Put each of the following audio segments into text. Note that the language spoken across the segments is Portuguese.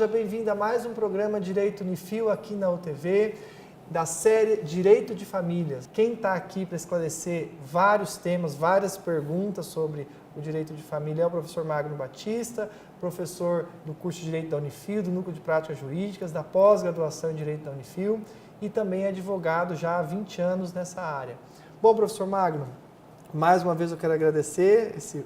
seja bem-vindo a mais um programa Direito Unifil aqui na UTV, da série Direito de Famílias. Quem está aqui para esclarecer vários temas, várias perguntas sobre o direito de família é o professor Magno Batista, professor do curso de Direito da Unifil, do Núcleo de Práticas Jurídicas, da pós-graduação em Direito da Unifil e também é advogado já há 20 anos nessa área. Bom, professor Magno, mais uma vez eu quero agradecer esse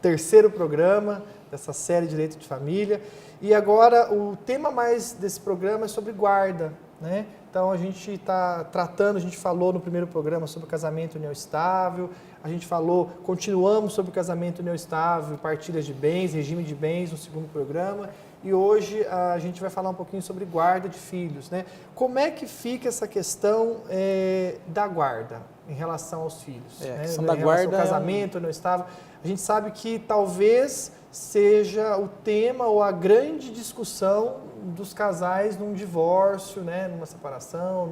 terceiro programa dessa série Direito de Família. E agora o tema mais desse programa é sobre guarda, né? Então a gente está tratando, a gente falou no primeiro programa sobre casamento e união estável, a gente continuamos sobre casamento e união estável, partilhas de bens, regime de bens no segundo programa. E hoje a gente vai falar um pouquinho sobre guarda de filhos, né? Como é que fica essa questão da guarda em relação aos filhos? A né? questão Em da relação guarda ao casamento, não estável. A gente sabe que talvez seja o tema ou a grande discussão dos casais num divórcio, né? Numa separação,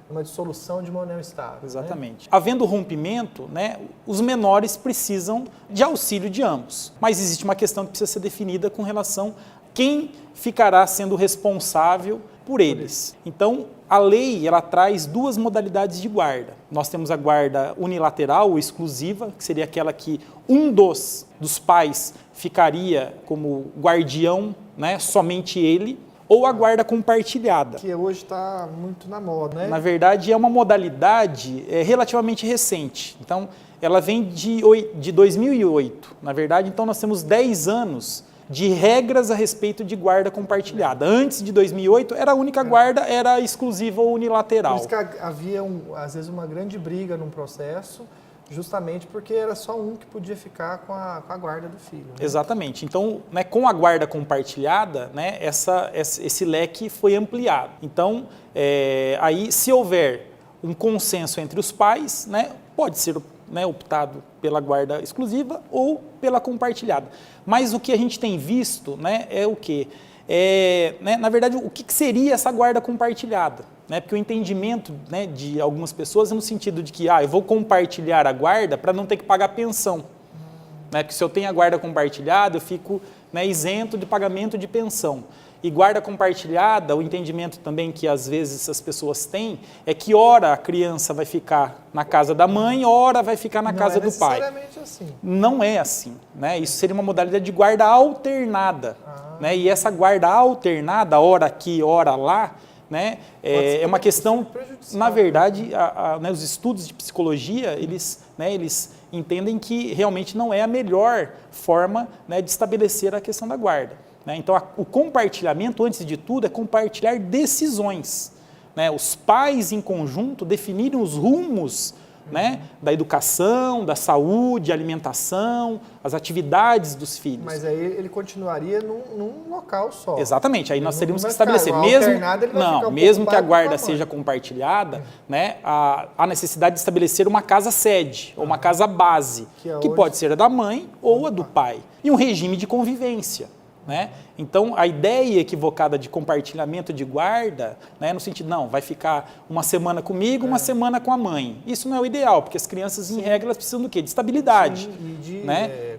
numa dissolução de uma união estável. Exatamente. Né? Havendo rompimento, né, os menores precisam de auxílio de ambos. Mas existe uma questão que precisa ser definida com relação a quem ficará sendo responsável por eles. Então, a lei ela traz duas modalidades de guarda. Nós temos a guarda unilateral ou exclusiva, que seria aquela que um dos pais ficaria como guardião, né, somente ele, ou a guarda compartilhada. Que hoje está muito na moda, né? Na verdade, é uma modalidade relativamente recente. Então, ela vem de 2008. Na verdade, então nós temos 10 anos de regras a respeito de guarda compartilhada. Antes de 2008, era a única guarda, era exclusiva ou unilateral. Por isso que havia, às vezes, uma grande briga num processo, justamente porque era só um que podia ficar com a guarda do filho. Né? Exatamente. Então, né, com a guarda compartilhada, né, esse leque foi ampliado. Então, aí, se houver um consenso entre os pais, né, pode ser optado pela guarda exclusiva ou pela compartilhada. Mas o que a gente tem visto, né, é o quê? Na verdade, o que seria essa guarda compartilhada? Né? Porque o entendimento, né, de algumas pessoas é no sentido de que eu vou compartilhar a guarda para não ter que pagar pensão. Né? Porque se eu tenho a guarda compartilhada, eu fico, né, isento de pagamento de pensão. E guarda compartilhada, o entendimento também que às vezes as pessoas têm, é que ora a criança vai ficar na casa da mãe, ora vai ficar na casa do pai. Não é necessariamente assim. Não é assim. Né? Isso seria uma modalidade de guarda alternada. Né? E essa guarda alternada, ora aqui, ora lá, né, é uma questão, na verdade, né, os estudos de psicologia, eles entendem que realmente não é a melhor forma, né, de estabelecer a questão da guarda. Né? Então, o compartilhamento, antes de tudo, é compartilhar decisões. Né? Os pais, em conjunto, definirem os rumos, né, da educação, da saúde, alimentação, as atividades dos filhos. Mas aí ele continuaria num local só. Exatamente, aí nós teríamos que ficar, estabelecer, mesmo que a guarda seja compartilhada, né, há necessidade de estabelecer uma casa sede, ou uma casa base, que pode ser a da mãe ou a do pai, e um regime de convivência. Né? Então, a ideia equivocada de compartilhamento de guarda, né, no sentido, não, vai ficar uma semana comigo, uma semana com a mãe. Isso não é o ideal, porque as crianças, em regra, elas precisam do quê? De estabilidade,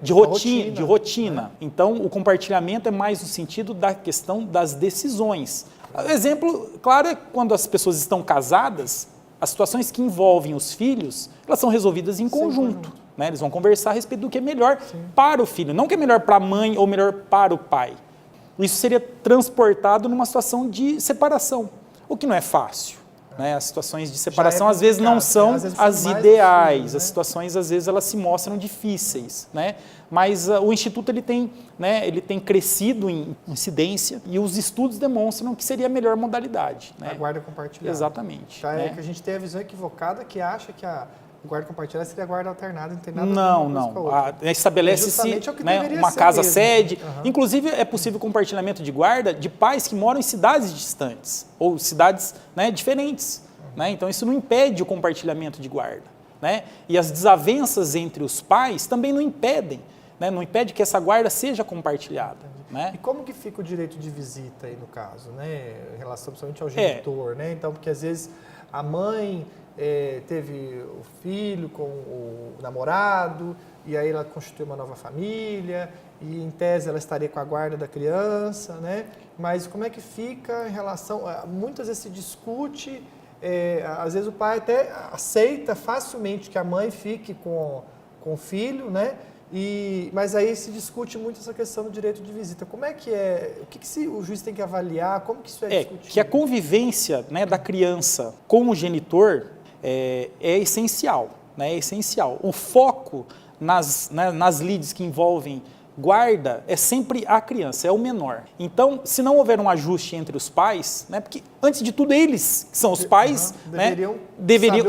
de rotina. Né? Então, o compartilhamento é mais no sentido da questão das decisões. Exemplo, claro, é quando as pessoas estão casadas, as situações que envolvem os filhos, elas são resolvidas em conjunto. Né? Eles vão conversar a respeito do que é melhor para o filho, não o que é melhor para a mãe ou melhor para o pai. Isso seria transportado numa situação de separação, o que não é fácil. Né? As situações de separação às vezes não são as ideais, as situações às vezes elas se mostram difíceis. Né? Mas o Instituto ele tem crescido em incidência e os estudos demonstram que seria a melhor modalidade. Né? A guarda compartilhada. Exatamente. Tá, né? É que a gente tem a visão equivocada que acha que a guarda compartilhada seria a guarda alternada, não tem nada Não. com a outra. Estabelece-se uma casa sede. Inclusive, é possível compartilhamento de guarda de pais que moram em cidades distantes ou cidades, né, diferentes. Né? Então, isso não impede o compartilhamento de guarda. Né? E as desavenças entre os pais também não impedem. Né? Não impede que essa guarda seja compartilhada. Né? E como que fica o direito de visita aí no caso, né? Em relação principalmente ao genitor, né? Então, porque às vezes a mãe teve o filho com o namorado, e aí ela constituiu uma nova família, e em tese ela estaria com a guarda da criança, né? Mas como é que fica em relação... Muitas vezes se discute, às vezes o pai até aceita facilmente que a mãe fique com o filho, né? Mas aí se discute muito essa questão do direito de visita. Como é que é? O que o juiz tem que avaliar? Como que isso é discutido? Que a convivência, né, da criança com o genitor é essencial, né? É essencial. O foco nas lides que envolvem guarda é sempre a criança, é o menor. Então, se não houver um ajuste entre os pais, né, porque antes de tudo eles que são os pais, deveriam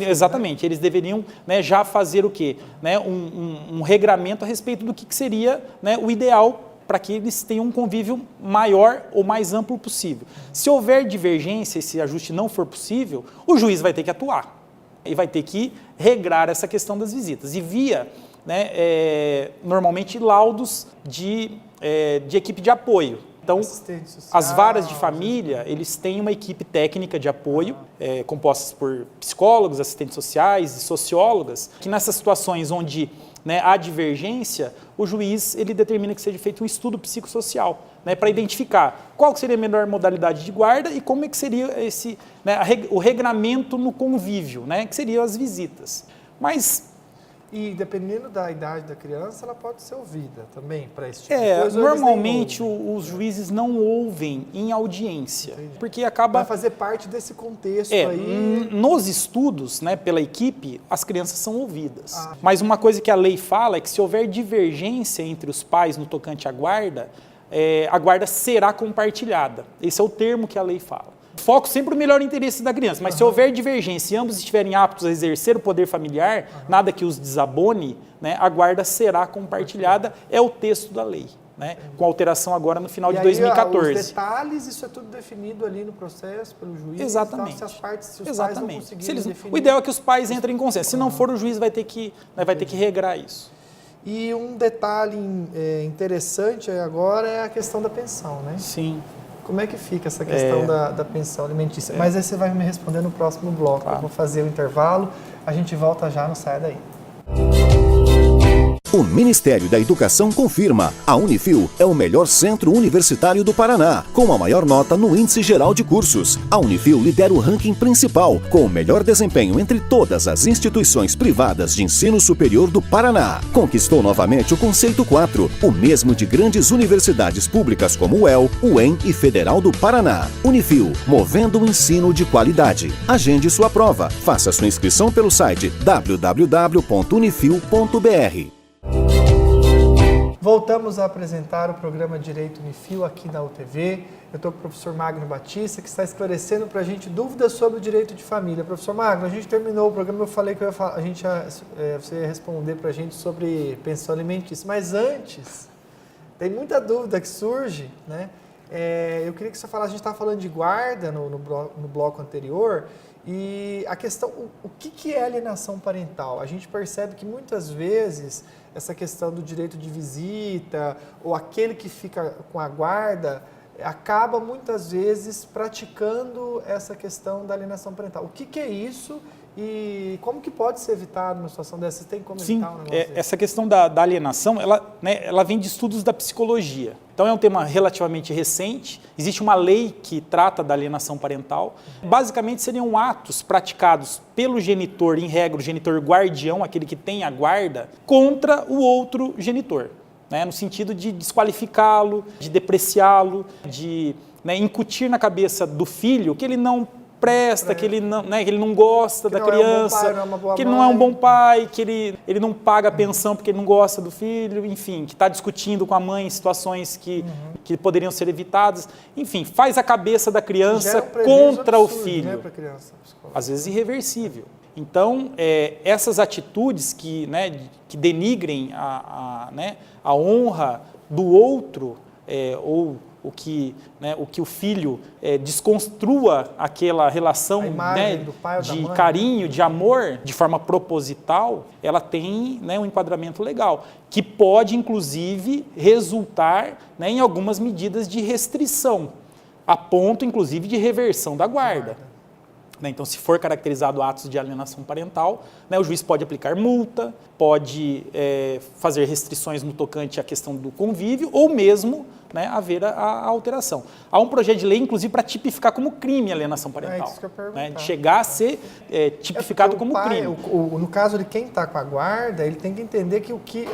exatamente, eles deveriam, né, já fazer o quê? Né, um regramento a respeito do que seria, né, o ideal para que eles tenham um convívio maior ou mais amplo possível. Se houver divergência, esse ajuste não for possível, o juiz vai ter que atuar e vai ter que regrar essa questão das visitas. E via, né, normalmente laudos de equipe de apoio. Então, as varas de família, eles têm uma equipe técnica de apoio, compostas por psicólogos, assistentes sociais e sociólogas, que nessas situações onde, né, há divergência, o juiz ele determina que seja feito um estudo psicossocial, né, para identificar qual seria a melhor modalidade de guarda e como é que seria né, o regramento no convívio, né, que seriam as visitas. Mas... E dependendo da idade da criança, ela pode ser ouvida também para esse tipo de coisa? Normalmente os juízes não ouvem em audiência, entendi, porque acaba... Vai fazer parte desse contexto aí... Nos estudos, né, pela equipe, as crianças são ouvidas. Mas uma coisa que a lei fala é que se houver divergência entre os pais no tocante à guarda será compartilhada. Esse é o termo que a lei fala. Foco sempre o melhor interesse da criança, mas se houver divergência e ambos estiverem aptos a exercer o poder familiar, nada que os desabone, né, a guarda será compartilhada, é o texto da lei, né, com alteração agora no final de 2014. Os detalhes, isso é tudo definido ali no processo pelo juiz? Exatamente. Então, se os Exatamente. pais não conseguirem definir... O ideal é que os pais entrem em consenso. Se não for, o juiz vai ter que regrar isso. E um detalhe interessante agora é a questão da pensão, né? Sim. Como é que fica essa questão da pensão alimentícia? Mas aí você vai me responder no próximo bloco. Claro. Eu vou fazer o intervalo, a gente volta já, não saia daí. O Ministério da Educação confirma: a Unifil é o melhor centro universitário do Paraná, com a maior nota no Índice Geral de Cursos. A Unifil lidera o ranking principal, com o melhor desempenho entre todas as instituições privadas de ensino superior do Paraná. Conquistou novamente o Conceito 4, o mesmo de grandes universidades públicas como o UEL, o UEM e Federal do Paraná. Unifil, movendo o ensino de qualidade. Agende sua prova. Faça sua inscrição pelo site www.unifil.br. Voltamos a apresentar o programa Direito Unifil aqui na UTV. Eu estou com o professor Magno Batista, que está esclarecendo para a gente dúvidas sobre o direito de família. Professor Magno, a gente terminou o programa, eu falei que você ia responder para a gente sobre pensão alimentícia. Mas antes, tem muita dúvida que surge, né? Eu queria que você falasse, a gente estava falando de guarda no bloco anterior, e a questão, o que é alienação parental? A gente percebe que muitas vezes essa questão do direito de visita, ou aquele que fica com a guarda, acaba muitas vezes praticando essa questão da alienação parental. O que é isso e como que pode ser evitado numa situação dessa? Você tem como evitar um negócio desse? Essa questão da alienação, ela vem de estudos da psicologia. Então é um tema relativamente recente, existe uma lei que trata da alienação parental. Basicamente seriam atos praticados pelo genitor, em regra o genitor guardião, aquele que tem a guarda, contra o outro genitor, né? No sentido de desqualificá-lo, de depreciá-lo, de, né, incutir na cabeça do filho que ele não presta, que ele não gosta da criança, que ele não é um bom pai, que ele não paga a pensão porque ele não gosta do filho, enfim, que está discutindo com a mãe em situações que poderiam ser evitadas. Enfim, faz a cabeça da criança contra o filho. Né, pra criança, às vezes irreversível. Então, essas atitudes que denigrem a honra do outro, ou o que o filho desconstrua aquela relação, né, do pai ou da de mãe, carinho, de amor, de forma proposital, ela tem, né, um enquadramento legal, que pode, inclusive, resultar, né, em algumas medidas de restrição, a ponto, inclusive, de reversão da guarda. né? Então, se for caracterizado atos de alienação parental, né, o juiz pode aplicar multa, pode fazer restrições no tocante à questão do convívio ou mesmo, né, haver a alteração. Há um projeto de lei, inclusive, para tipificar como crime a alienação parental. Isso que eu ia né, perguntar. de chegar a ser tipificado como crime. No caso de quem está com a guarda, ele tem que entender que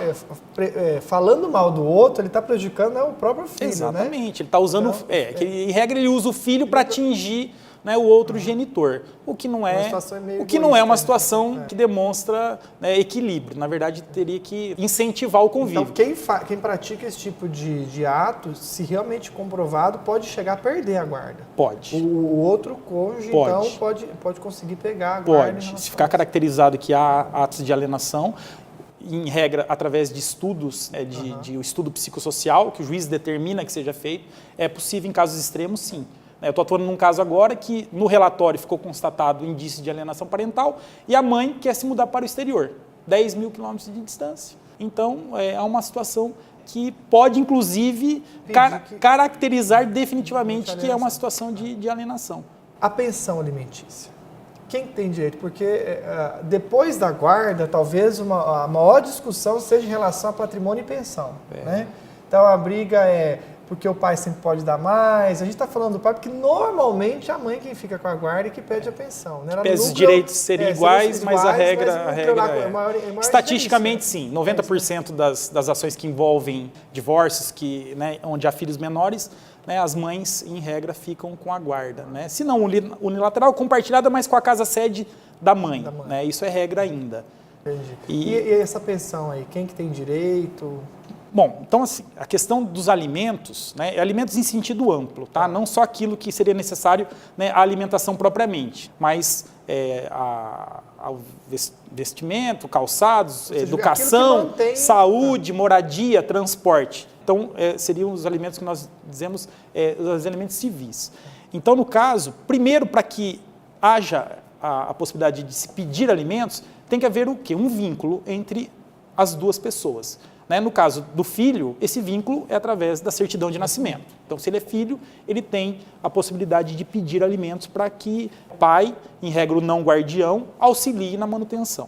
falando mal do outro, ele está prejudicando o próprio filho, Exatamente. né? Ele está usando... Então, que em regra, ele usa o filho para atingir, né, o outro genitor, o que não é uma situação que demonstra, né, equilíbrio. Na verdade, teria que incentivar o convívio. Então, quem pratica esse tipo de ato, se realmente comprovado, pode chegar a perder a guarda. Pode. O outro cônjuge, Pode. então, pode conseguir pegar a guarda. Pode. Se ficar caracterizado que há atos de alienação, em regra, através de estudos, de estudo psicossocial, que o juiz determina que seja feito, é possível em casos extremos, sim. Eu estou atuando num caso agora que no relatório ficou constatado indício de alienação parental e a mãe quer se mudar para o exterior, 10 mil quilômetros de distância. Então, há uma situação que pode, inclusive, caracterizar definitivamente que é uma situação de alienação. A pensão alimentícia. Quem tem direito? Porque depois da guarda, talvez a maior discussão seja em relação a patrimônio e pensão. Né? Então, a briga é porque o pai sempre pode dar mais. A gente está falando do pai porque normalmente a mãe quem fica com a guarda e que pede a pensão. Né? Os direitos seriam iguais, mas a regra estatisticamente, isso, né? sim. 90% das ações que envolvem divórcios, né, onde há filhos menores, né, as mães, em regra, ficam com a guarda. Né? Se não unilateral, compartilhada, mas com a casa-sede da mãe. Né? Isso é regra ainda. Entendi. E essa pensão aí, quem que tem direito? Bom, então assim, a questão dos alimentos, né, é alimentos em sentido amplo, tá? Não só aquilo que seria necessário, né, a alimentação propriamente, mas ao vestimento, calçados, educação, saúde, moradia, transporte. Então, seriam os alimentos que nós dizemos, os alimentos civis. Então, no caso, primeiro, para que haja a possibilidade de se pedir alimentos, tem que haver o quê? Um vínculo entre as duas pessoas. Né? No caso do filho, esse vínculo é através da certidão de nascimento. Então, se ele é filho, ele tem a possibilidade de pedir alimentos para que o pai, em regra o não guardião, auxilie na manutenção.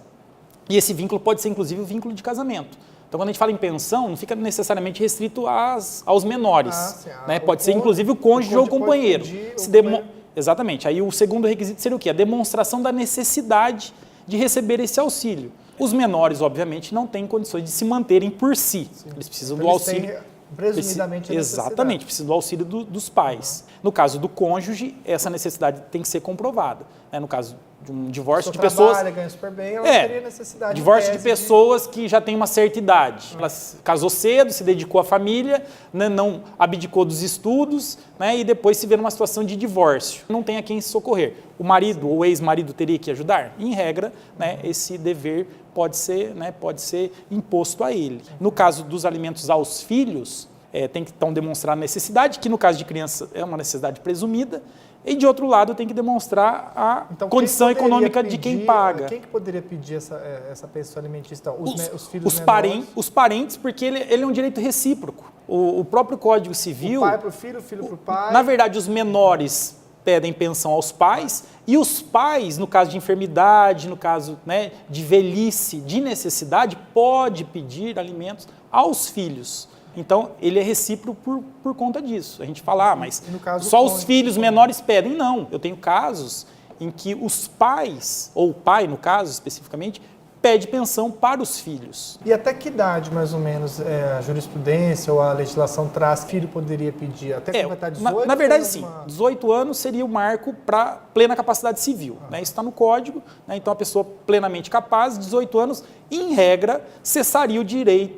E esse vínculo pode ser, inclusive, o vínculo de casamento. Então, quando a gente fala em pensão, não fica necessariamente restrito aos menores. Né? Pode ser, inclusive, o cônjuge ou o companheiro. Exatamente. Aí o segundo requisito seria o quê? A demonstração da necessidade de receber esse auxílio. Os menores, obviamente, não têm condições de se manterem por si. Sim. Eles precisam do auxílio. Presumidamente, exatamente, precisam do auxílio dos pais. No caso do cônjuge, essa necessidade tem que ser comprovada. No caso de um divórcio de pessoas... trabalha, ganha super bem, ela teria necessidade. Divórcio de pessoas que já têm uma certa idade. Ela casou cedo, se dedicou à família, né, não abdicou dos estudos, né, e depois se vê numa situação de divórcio. Não tem a quem se socorrer. O marido ou o ex-marido teria que ajudar? Em regra, né, esse dever pode ser imposto a ele. No caso dos alimentos aos filhos, tem que então demonstrar a necessidade, que no caso de criança é uma necessidade presumida, e de outro lado tem que demonstrar a condição econômica de quem paga. Quem que poderia pedir essa pensão alimentícia? Então, os filhos menores? Os parentes, porque ele é um direito recíproco. O próprio Código Civil... O pai para o filho para o pai... Na verdade, os menores pedem pensão aos pais e os pais, no caso de enfermidade, no caso, né, de velhice, de necessidade, pode pedir alimentos aos filhos. Então, ele é recíproco por conta disso. A gente fala, mas só os filhos menores pedem. Não, eu tenho casos em que os pais, ou o pai, no caso, especificamente, pede pensão para os filhos. E até que idade, mais ou menos, a jurisprudência ou a legislação traz que filho poderia pedir? Até completar 18? Na verdade, sim. 18 anos seria o marco para plena capacidade civil. Né? Isso está no Código, né? Então a pessoa plenamente capaz, 18 anos, em regra, cessaria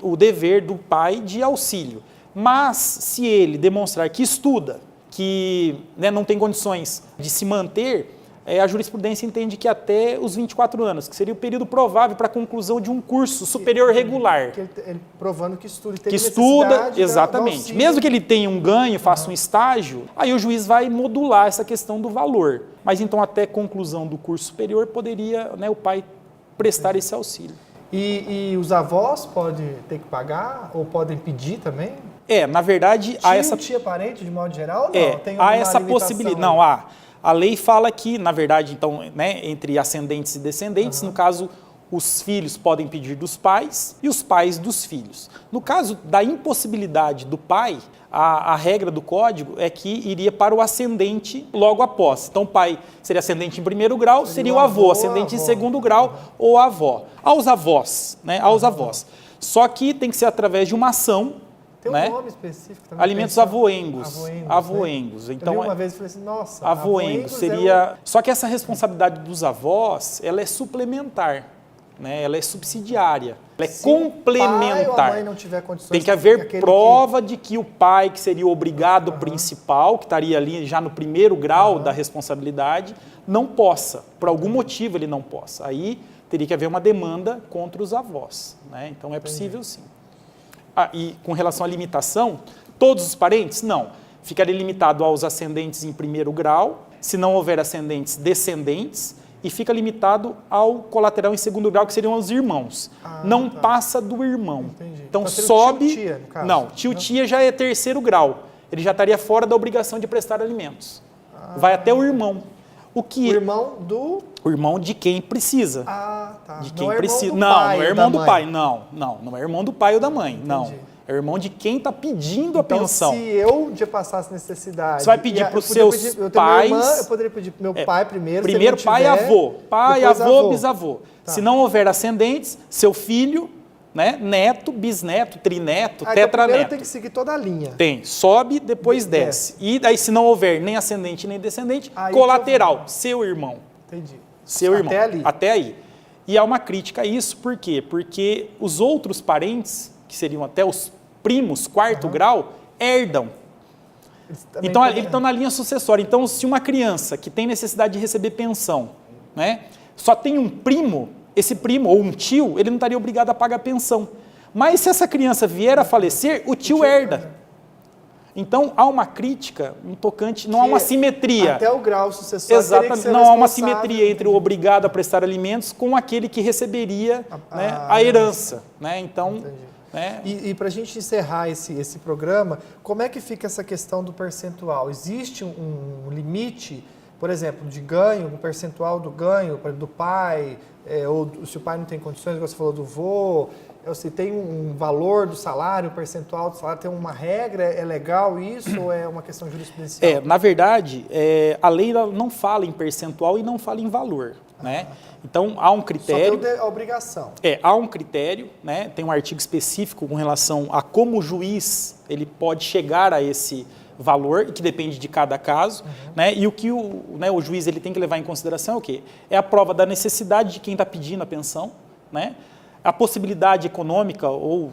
o dever do pai de auxílio. Mas, se ele demonstrar que estuda, que, né, não tem condições de se manter, a jurisprudência entende que até os 24 anos, que seria o período provável para a conclusão de um curso superior regular. Ele provando que estuda. Que estuda, exatamente. Mesmo que ele tenha um ganho, faça um estágio, aí o juiz vai modular essa questão do valor. Mas então, até conclusão do curso superior, poderia, né, o pai prestar esse auxílio. E os avós podem ter que pagar ou podem pedir também? Na verdade... Tia parente, de modo geral? Não, há essa possibilidade. Não, há. A lei fala que, na verdade, então, né, entre ascendentes e descendentes, no caso, os filhos podem pedir dos pais e os pais dos filhos. No caso da impossibilidade do pai, a regra do código é que iria para o ascendente logo após. Então, o pai seria ascendente em primeiro grau, seria o avô, ascendente em segundo grau ou a avó. Aos avós, né? Aos avós. Só que tem que ser através de uma ação. Tem um né? nome específico também. Alimentos avoengos. Avoengos. Né? Então, eu li uma vez e falei assim, nossa, avoengos seria... Só que essa responsabilidade dos avós, ela é suplementar. Né? Ela é subsidiária, ela é complementar. Se o pai ou a mãe não tiver condições, tem que haver prova de que o pai, que seria o obrigado principal, que estaria ali já no primeiro grau da responsabilidade, não possa, por algum motivo ele não possa. Aí teria que haver uma demanda contra os avós. Né? Então é possível sim. E com relação à limitação, todos os parentes? Não. Ficaria limitado aos ascendentes em primeiro grau, se não houver ascendentes, descendentes, e fica limitado ao colateral em segundo grau, que seriam os irmãos. Não passa do irmão. Entendi. Então sobe... Tio-tia, no caso. Não, tio-tia já é terceiro grau. Ele já estaria fora da obrigação de prestar alimentos. Vai até o irmão. O irmão do... O irmão de quem precisa. Tá. De quem não precisa. É não é irmão do pai. Não. Não é irmão do pai ou da mãe. Entendi. Não. É irmão de quem está pedindo a pensão. Se eu um dia passasse necessidade... Você vai pedir para os seus pais... Eu poderia pedir para o meu pai primeiro. Primeiro pai e avô. Pai, avô, bisavô. Se não houver ascendentes, seu filho, né, neto, bisneto, trineto, tetraneto. Primeiro tem que seguir toda a linha. Tem. Sobe, depois desce. E daí, se não houver nem ascendente nem descendente, colateral. Seu irmão. Entendi. Seu irmão. Até ali. Até aí. E há uma crítica a isso. Por quê? Porque os outros parentes, que seriam até os primos, quarto grau, herdam. Então, eles estão na linha sucessória. Então, se uma criança que tem necessidade de receber pensão, né, só tem um primo, esse primo ou um tio, ele não estaria obrigado a pagar pensão. Mas se essa criança vier a falecer, o tio herda. Então, há uma crítica um tocante, não há uma simetria. Até o grau sucessório. Exatamente, não há uma simetria entre o obrigado a prestar alimentos com aquele que receberia a herança. Né? Então, E para a gente encerrar esse programa, como é que fica essa questão do percentual? Existe um limite, por exemplo, de ganho, um percentual do ganho do pai, ou se o pai não tem condições, você falou do avô, se tem um valor do salário, um percentual do salário, tem uma regra, é legal isso ou é uma questão jurisprudencial? Na verdade, a lei não fala em percentual e não fala em valor. Né? Então, há um critério... Só tem a obrigação. Há um critério, né? Tem um artigo específico com relação a como o juiz ele pode chegar a esse valor, que depende de cada caso, né? E o que o juiz ele tem que levar em consideração é o quê? É a prova da necessidade de quem está pedindo a pensão, né? A possibilidade econômica ou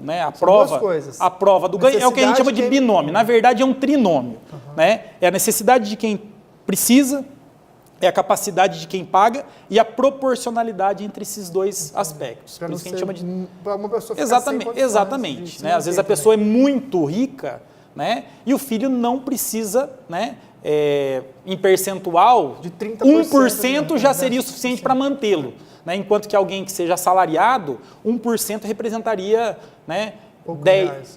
a prova do ganho é o que a gente chama de binômio. Na verdade, é um trinômio. Né? É a necessidade de quem precisa, é a capacidade de quem paga e a proporcionalidade entre esses dois aspectos. Por isso que a gente chama de... Uma pessoa Exatamente. Né? Às vezes a pessoa é muito rica, né? E o filho não precisa, né? Em percentual, de 30%, 1% já seria o suficiente para mantê-lo. Né? Enquanto que alguém que seja assalariado, 1% representaria, né,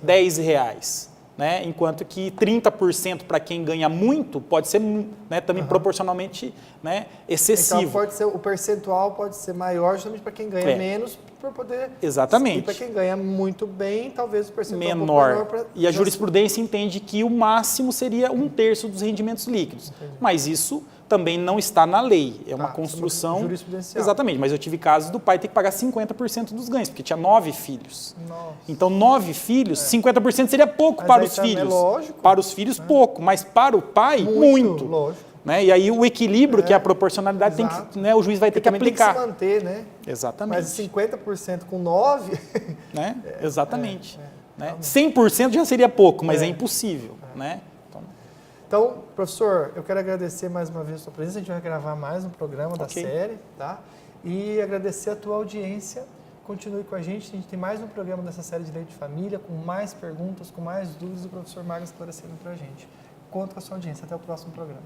10 reais. Né? Enquanto que 30% para quem ganha muito pode ser, né, também proporcionalmente, né, excessivo. Então pode ser, o percentual pode ser maior justamente para quem ganha menos, para poder... Exatamente. E para quem ganha muito bem, talvez o percentual menor. E a jurisprudência entende que o máximo seria 1/3 dos rendimentos líquidos. Entendi. Mas isso também não está na lei, é uma construção jurisprudencial. Exatamente, mas eu tive casos do pai ter que pagar 50% dos ganhos, porque tinha 9 filhos. Nossa. Então, 9 filhos, 50% seria pouco para os filhos. Lógico, para os filhos, pouco, mas para o pai, muito. Lógico. Né? E aí o equilíbrio, que é a proporcionalidade, tem que, né, o juiz vai ter que aplicar. Tem que se manter, né? Exatamente. Mas 50% com 9... Né? Exatamente. Né? 100% já seria pouco, mas é impossível. Né? Então, professor, eu quero agradecer mais uma vez a sua presença. A gente vai gravar mais um programa da série, tá? E agradecer a tua audiência. Continue com a gente tem mais um programa dessa série de Direito de Família, com mais perguntas, com mais dúvidas, o professor Magno esclarecendo para a gente. Conto com a sua audiência. Até o próximo programa.